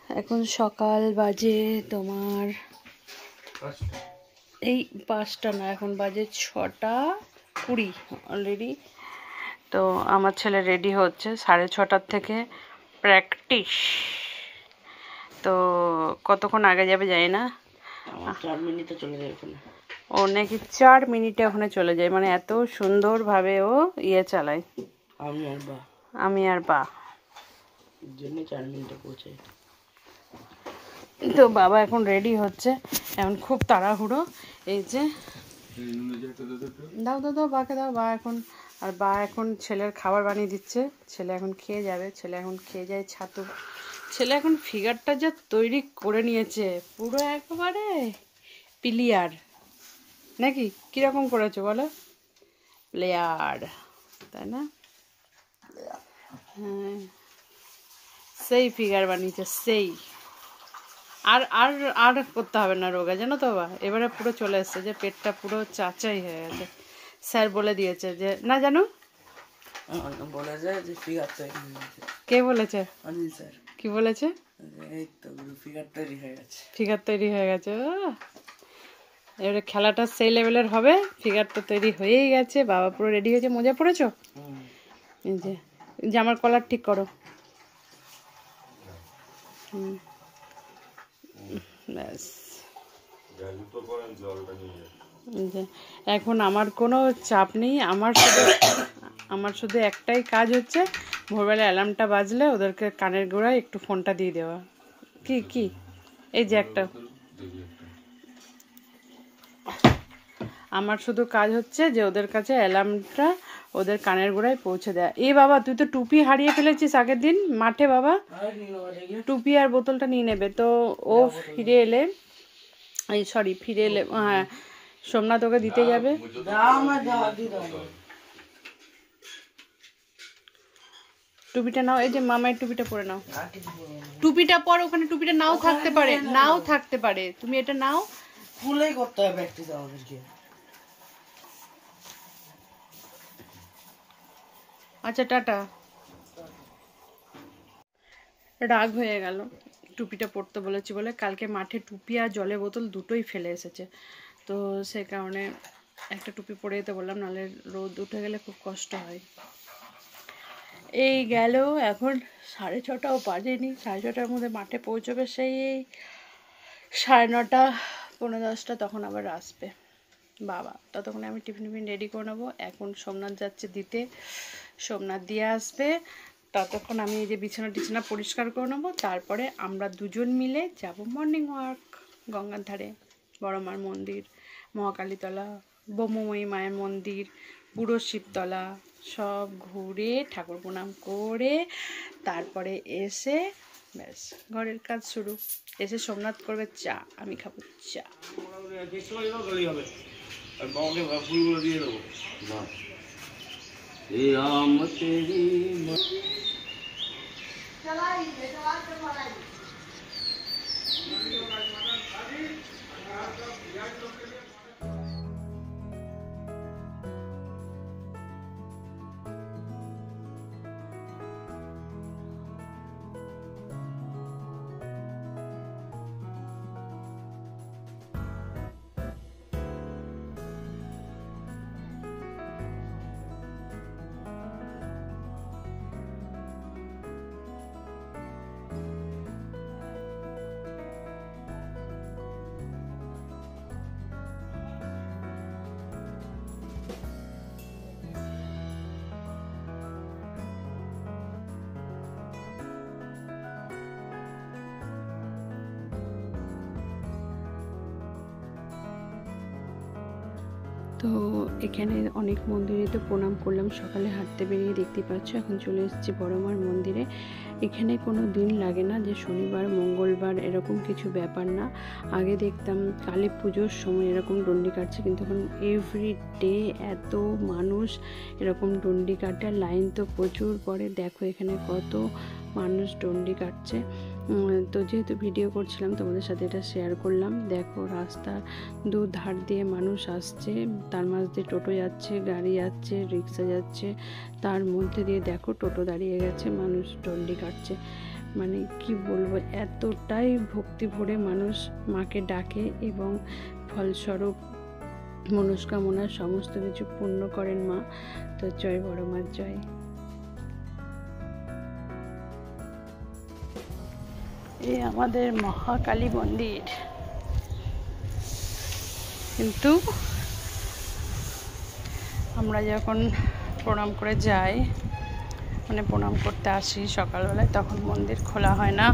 এখন সকাল বাজে তোমার এই 5টা না, এখন বাজে 6:20 অলরেডি। তো আমার ছেলে রেডি হচ্ছে 6:30 থেকে প্র্যাকটিস। তো কতক্ষণ আগে যাবে জানি না, 4 মিনিটে চলে যাবে ওখানে। ও নাকি 4 মিনিটে ওখানে চলে যায়, মানে এত সুন্দরভাবে ও চালায়। আমি আর বা জন্য 4 মিনিটে পৌঁছাই। তো বাবা এখন রেডি হচ্ছে, এখন খুব তাড়াহুড়ো। এই যে দাও দাও দাও, বাকে দাও। বা এখন ছেলের খাবার বানিয়ে দিচ্ছে। ছেলে এখন খেয়ে যাবে। ছেলে এখন খেয়ে যায় ছাতু। ছেলে এখন ফিগারটা যা তৈরি করে নিয়েছে, পুরো একেবারে প্লেয়ার নাকি? কিরকম করেছো বলো? প্লেয়ার, তাই না? হ্যাঁ, সেই ফিগার বানিয়েছে, সেই। আর আর আর করতে হবে না রোগা, জানো তো বা, এবারে পুরো চলে এসছে, যে পেটটা পুরো চাচাই হয়ে গেছে। স্যার বলে দিয়েছে যে না, জানো বলেছে যে ফিগার তৈরি হয়ে গেছে। কে বলেছে? অনিল স্যার। কি বলেছে? এই তো ফিগার তৈরি হয়ে গেছে। ফিগার তৈরি হয়ে গেছে। এবারে খেলাটা সেই লেভেলের হবে। ফিগার তো তৈরি হয়েই গেছে। বাবা পুরো রেডি হয়েছে। মোজা পড়েছো? এই যে জামার কলার ঠিক করো। ব্যাস, এখন আমার কোনো চাপ নেই। আমার শুধু একটাই কাজ হচ্ছে, ভোরবেলা অ্যালার্মটা বাজলে ওদেরকে কানের গোড়ায় একটু ফোনটা দিয়ে দেওয়া। কি এই যে একটা, আমার শুধু কাজ হচ্ছে যে ওদের কাছে অ্যালার্মটা ওদের কানের গোড়ায় পৌঁছে দেয়। এ বাবা, তুই তো টুপি হারিয়ে ফেলেছিস আগের দিন মাঠে। বাবা টুপি আর বোতলটা নিয়ে নেবে। তো ও ফিরে এলে, হ্যাঁ, সোমনাথ ওকে দিতে যাবে। টুপিটা নাও, এই যে মামার টুপিটা পরে নাও। টুপিটা পর, ওখানে টুপিটা নাও থাকতে পারে, তুমি এটা নাও। ফুলেই করতে হবে প্র্যাকটিস আমাদেরকে। আচ্ছা, টাটা। রাগ হয়ে গেল, টুপিটা পরতে বলেছি বলে। কালকে মাঠে টুপি আর জলের বোতল দুটোই ফেলে এসেছে, তো সে কারণে একটা টুপি পরে যেতে বললাম, নাহলে রোদ উঠে গেলে খুব কষ্ট হয়। এই গেল, এখন 6:30টাও বাজেনি। 6:30টার মধ্যে মাঠে পৌঁছবে সেই 9:30, 9:45, তখন আবার আসবে বাবা। ততক্ষণে আমি টিফিন রেডি করে নেবো। এখন সোমনাথ যাচ্ছে দিতে, সোমনাথ দিয়ে আসবে। ততক্ষণ আমি এই যে বিছানা পরিষ্কার করে নেবো। তারপরে আমরা দুজন মিলে যাব মর্নিং ওয়াক গঙ্গার ধারে। বড় মার মন্দির, মহাকালীতলা, ব্রহ্মময়ী মায়ের মন্দির, পুরো শিবতলা সব ঘুরে ঠাকুর প্রণাম করে তারপরে এসে ব্যাস ঘরের কাজ শুরু। এসে সোমনাথ করবে চা, আমি খাবো চা। তো এখানে অনেক মন্দিরে তো প্রণাম করলাম। সকালে হাঁটতে বেরিয়ে দেখতে পাচ্ছ এখন চলে এসেছি বড়মার মন্দিরে। এখানে কোনো দিন লাগে না যে শনিবার মঙ্গলবার এরকম কিছু ব্যাপার না। আগে দেখতাম কালী পুজোর সময় এরকম ডন্ডি কাটছে, কিন্তু এখন এভরি ডে এত মানুষ এরকম ডন্ডি কাটে। লাইন তো প্রচুর পড়ে। দেখো এখানে কত মানুষ ডন্ডি কাটছে। তো যেহেতু ভিডিও করছিলাম তোমাদের সাথে এটা শেয়ার করলাম। দেখো রাস্তা দু ধার দিয়ে মানুষ আসছে, তার মাঝ দিয়ে টোটো যাচ্ছে, গাড়ি যাচ্ছে, রিক্সা যাচ্ছে, তার মধ্যে দিয়ে দেখো টোটো দাঁড়িয়ে গেছে, মানুষ ডন্ডি কাটছে। মানে কি বলবো, এতটাই ভক্তি ভরে মানুষ মাকে ডাকে এবং ফলস্বরূপ মনস্কামনা সমস্ত কিছু পূর্ণ করেন মা। তো জয় বড় মার জয়। এই আমাদের মহাকালী মন্দির, কিন্তু আমরা যখন প্রণাম করে যাই, মানে প্রণাম করতে আসি সকালবেলায়, তখন মন্দির খোলা হয় না।